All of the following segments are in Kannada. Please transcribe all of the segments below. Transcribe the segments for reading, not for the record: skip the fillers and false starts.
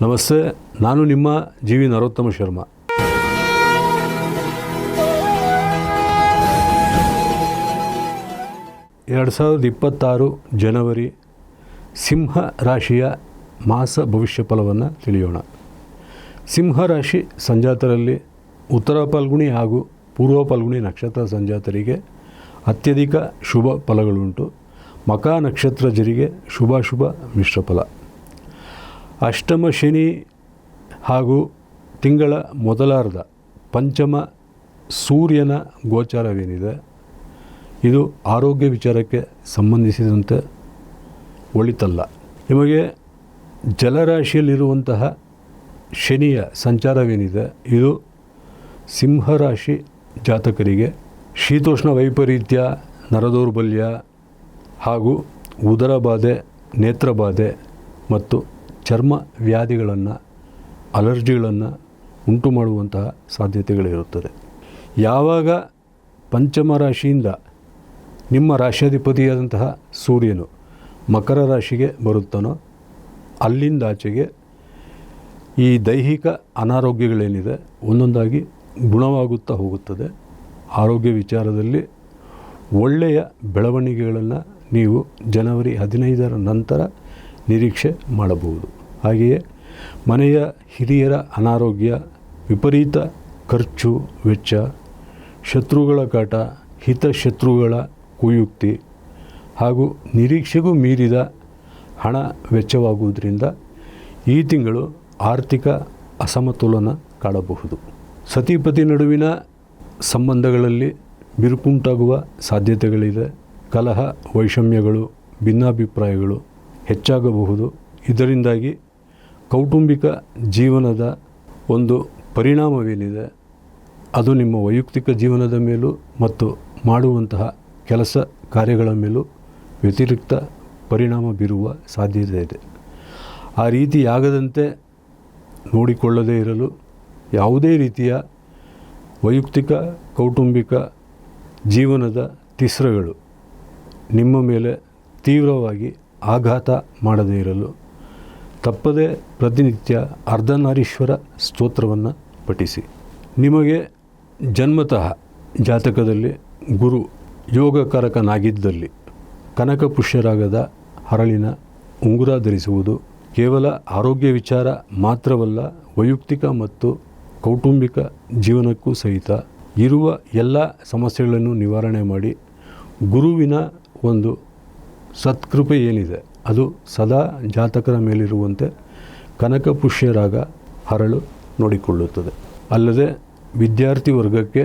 ನಮಸ್ತೆ, ನಾನು ನಿಮ್ಮ ಜಿ ವಿ ನರೋತ್ತಮ ಶರ್ಮಾ. ಎರಡು 2026 ಜನವರಿ ಸಿಂಹ ರಾಶಿಯ ಮಾಸ ಭವಿಷ್ಯ ಫಲವನ್ನು ತಿಳಿಯೋಣ. ಸಿಂಹ ರಾಶಿ ಸಂಜಾತರಲ್ಲಿ ಉತ್ತರ ಫಲ್ಗುಣಿ ಹಾಗೂ ಪೂರ್ವ ಫಲ್ಗುಣಿ ನಕ್ಷತ್ರ ಸಂಜಾತರಿಗೆ ಅತ್ಯಧಿಕ ಶುಭ ಫಲಗಳುಂಟು. ಮಖ ನಕ್ಷತ್ರಜರಿಗೆ ಶುಭಾಶುಭ ಮಿಶ್ರ ಫಲ. ಅಷ್ಟಮ ಶನಿ ಹಾಗೂ ತಿಂಗಳ ಮೊದಲಾರ್ಧ ಪಂಚಮ ಸೂರ್ಯನ ಗೋಚಾರವೇನಿದೆ, ಇದು ಆರೋಗ್ಯ ವಿಚಾರಕ್ಕೆ ಸಂಬಂಧಿಸಿದಂತೆ ಒಳಿತಲ್ಲ. ನಿಮಗೆ ಜಲರಾಶಿಯಲ್ಲಿರುವಂತಹ ಶನಿಯ ಸಂಚಾರವೇನಿದೆ, ಇದು ಸಿಂಹರಾಶಿ ಜಾತಕರಿಗೆ ಶೀತೋಷ್ಣ ವೈಪರೀತ್ಯ, ನರದೌರ್ಬಲ್ಯ ಹಾಗೂ ಉದರ ಬಾಧೆ, ನೇತ್ರಬಾಧೆ ಮತ್ತು ಚರ್ಮ ವ್ಯಾಧಿಗಳನ್ನು, ಅಲರ್ಜಿಗಳನ್ನು ಉಂಟು ಮಾಡುವಂತಹ ಸಾಧ್ಯತೆಗಳಿರುತ್ತದೆ. ಯಾವಾಗ ಪಂಚಮ ರಾಶಿಯಿಂದ ನಿಮ್ಮ ರಾಶ್ಯಾಧಿಪತಿಯಾದಂತಹ ಸೂರ್ಯನು ಮಕರ ರಾಶಿಗೆ ಬರುತ್ತಾನೋ, ಅಲ್ಲಿಂದಾಚೆಗೆ ಈ ದೈಹಿಕ ಅನಾರೋಗ್ಯಗಳೇನಿದೆ ಒಂದೊಂದಾಗಿ ಗುಣವಾಗುತ್ತಾ ಹೋಗುತ್ತದೆ. ಆರೋಗ್ಯ ವಿಚಾರದಲ್ಲಿ ಒಳ್ಳೆಯ ಬೆಳವಣಿಗೆಗಳನ್ನು ನೀವು ಜನವರಿ 15ರ ನಂತರ ನಿರೀಕ್ಷೆ ಮಾಡಬಹುದು. ಹಾಗೆಯೇ ಮನೆಯ ಹಿರಿಯರ ಅನಾರೋಗ್ಯ, ವಿಪರೀತ ಖರ್ಚು ವೆಚ್ಚ, ಶತ್ರುಗಳ ಕಾಟ, ಹಿತಶತ್ರುಗಳ ಕುಯುಕ್ತಿ ಹಾಗೂ ನಿರೀಕ್ಷೆಗೂ ಮೀರಿದ ಹಣ ವೆಚ್ಚವಾಗುವುದರಿಂದ ಈ ತಿಂಗಳು ಆರ್ಥಿಕ ಅಸಮತೋಲನ ಕಾಣಬಹುದು. ಸತಿಪತಿ ನಡುವಿನ ಸಂಬಂಧಗಳಲ್ಲಿ ಬಿರುಕುಂಟಾಗುವ ಸಾಧ್ಯತೆಗಳಿದೆ. ಕಲಹ, ವೈಷಮ್ಯಗಳು, ಭಿನ್ನಾಭಿಪ್ರಾಯಗಳು ಹೆಚ್ಚಾಗಬಹುದು. ಇದರಿಂದಾಗಿ ಕೌಟುಂಬಿಕ ಜೀವನದ ಒಂದು ಪರಿಣಾಮವೇನಿದೆ, ಅದು ನಿಮ್ಮ ವೈಯಕ್ತಿಕ ಜೀವನದ ಮೇಲೂ ಮತ್ತು ಮಾಡುವಂತಹ ಕೆಲಸ ಕಾರ್ಯಗಳ ಮೇಲೂ ವ್ಯತಿರಿಕ್ತ ಪರಿಣಾಮ ಬೀರುವ ಸಾಧ್ಯತೆ ಇದೆ. ಆ ರೀತಿಯಾಗದಂತೆ ನೋಡಿಕೊಳ್ಳದೇ ಇರಲು ಯಾವುದೇ ರೀತಿಯ ವೈಯಕ್ತಿಕ ಕೌಟುಂಬಿಕ ಜೀವನದ ತಿಸ್ರಗಳು ನಿಮ್ಮ ಮೇಲೆ ತೀವ್ರವಾಗಿ ಆಘಾತ ಮಾಡದೇ ಇರಲು ತಪ್ಪದೇ ಪ್ರತಿನಿತ್ಯ ಅರ್ಧನಾರೀಶ್ವರ ಸ್ತೋತ್ರವನ್ನು ಪಠಿಸಿ. ನಿಮಗೆ ಜನ್ಮತಃ ಜಾತಕದಲ್ಲಿ ಗುರು ಯೋಗಕಾರಕನಾಗಿದ್ದಲ್ಲಿ ಕನಕ ಪುಷ್ಯರಾಗದ ಹರಳಿನ ಉಂಗುರ ಧರಿಸುವುದು ಕೇವಲ ಆರೋಗ್ಯ ವಿಚಾರ ಮಾತ್ರವಲ್ಲ, ವೈಯಕ್ತಿಕ ಮತ್ತು ಕೌಟುಂಬಿಕ ಜೀವನಕ್ಕೂ ಸಹಿತ ಇರುವ ಎಲ್ಲ ಸಮಸ್ಯೆಗಳನ್ನು ನಿವಾರಣೆ ಮಾಡಿ ಗುರುವಿನ ಒಂದು ಸತ್ಕೃಪೆ ಏನಿದೆ ಅದು ಸದಾ ಜಾತಕರ ಮೇಲಿರುವಂತೆ ಕನಕ ಪುಷ್ಯರಾಗ ಹರಳು ನೋಡಿಕೊಳ್ಳುತ್ತದೆ. ಅಲ್ಲದೆ ವಿದ್ಯಾರ್ಥಿ ವರ್ಗಕ್ಕೆ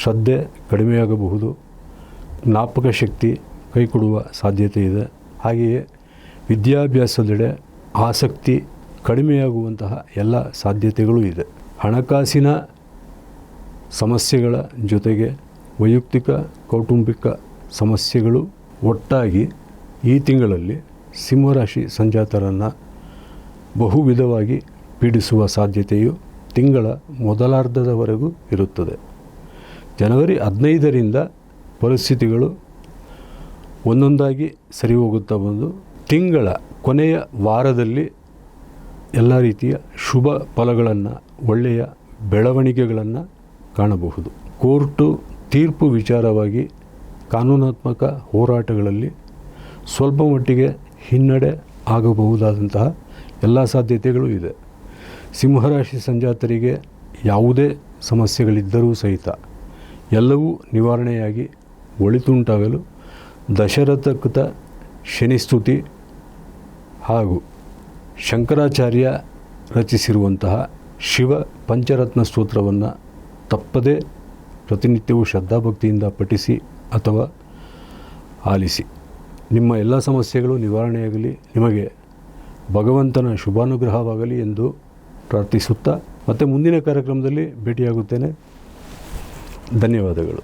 ಶ್ರದ್ಧೆ ಕಡಿಮೆಯಾಗಬಹುದು, ಜ್ಞಾಪಕ ಶಕ್ತಿ ಕೈಕೊಡುವ ಸಾಧ್ಯತೆ ಇದೆ. ಹಾಗೆಯೇ ವಿದ್ಯಾಭ್ಯಾಸದೆಡೆ ಆಸಕ್ತಿ ಕಡಿಮೆಯಾಗುವಂತಹ ಎಲ್ಲ ಸಾಧ್ಯತೆಗಳೂ ಇದೆ. ಹಣಕಾಸಿನ ಸಮಸ್ಯೆಗಳ ಜೊತೆಗೆ ವೈಯಕ್ತಿಕ ಕೌಟುಂಬಿಕ ಸಮಸ್ಯೆಗಳು ಒಟ್ಟಾಗಿ ಈ ತಿಂಗಳಲ್ಲಿ ಸಿಂಹರಾಶಿ ಸಂಜಾತರನ್ನು ಬಹುವಿಧವಾಗಿ ಪೀಡಿಸುವ ಸಾಧ್ಯತೆಯು ತಿಂಗಳ ಮೊದಲಾರ್ಧದವರೆಗೂ ಇರುತ್ತದೆ. ಜನವರಿ 15ರಿಂದ ಪರಿಸ್ಥಿತಿಗಳು ಒಂದೊಂದಾಗಿ ಸರಿ ಹೋಗುತ್ತಾ ಬಂದು ತಿಂಗಳ ಕೊನೆಯ ವಾರದಲ್ಲಿ ಎಲ್ಲ ರೀತಿಯ ಶುಭ ಫಲಗಳನ್ನು, ಒಳ್ಳೆಯ ಬೆಳವಣಿಗೆಗಳನ್ನು ಕಾಣಬಹುದು. ಕೋರ್ಟು ತೀರ್ಪು ವಿಚಾರವಾಗಿ ಕಾನೂನಾತ್ಮಕ ಹೋರಾಟಗಳಲ್ಲಿ ಸ್ವಲ್ಪ ಮಟ್ಟಿಗೆ ಹಿನ್ನಡೆ ಆಗಬಹುದಾದಂತಹ ಎಲ್ಲ ಸಾಧ್ಯತೆಗಳು ಇದೆ. ಸಿಂಹರಾಶಿ ಸಂಜಾತರಿಗೆ ಯಾವುದೇ ಸಮಸ್ಯೆಗಳಿದ್ದರೂ ಸಹಿತ ಎಲ್ಲವೂ ನಿವಾರಣೆಯಾಗಿ ಒಳಿತುಂಟಾಗಲು ದಶರಥಕೃತ ಶನಿಸ್ತುತಿ ಹಾಗೂ ಶಂಕರಾಚಾರ್ಯ ರಚಿಸಿರುವಂತಹ ಶಿವ ಪಂಚರತ್ನ ಸ್ತೋತ್ರವನ್ನು ತಪ್ಪದೇ ಪ್ರತಿನಿತ್ಯವೂ ಶ್ರದ್ಧಾಭಕ್ತಿಯಿಂದ ಪಠಿಸಿ ಅಥವಾ ಆಲಿಸಿ. ನಿಮ್ಮ ಎಲ್ಲ ಸಮಸ್ಯೆಗಳು ನಿವಾರಣೆಯಾಗಲಿ, ನಿಮಗೆ ಭಗವಂತನ ಶುಭಾನುಗ್ರಹವಾಗಲಿ ಎಂದು ಪ್ರಾರ್ಥಿಸುತ್ತಾ ಮತ್ತೆ ಮುಂದಿನ ಕಾರ್ಯಕ್ರಮದಲ್ಲಿ ಭೇಟಿಯಾಗುತ್ತೇನೆ. ಧನ್ಯವಾದಗಳು.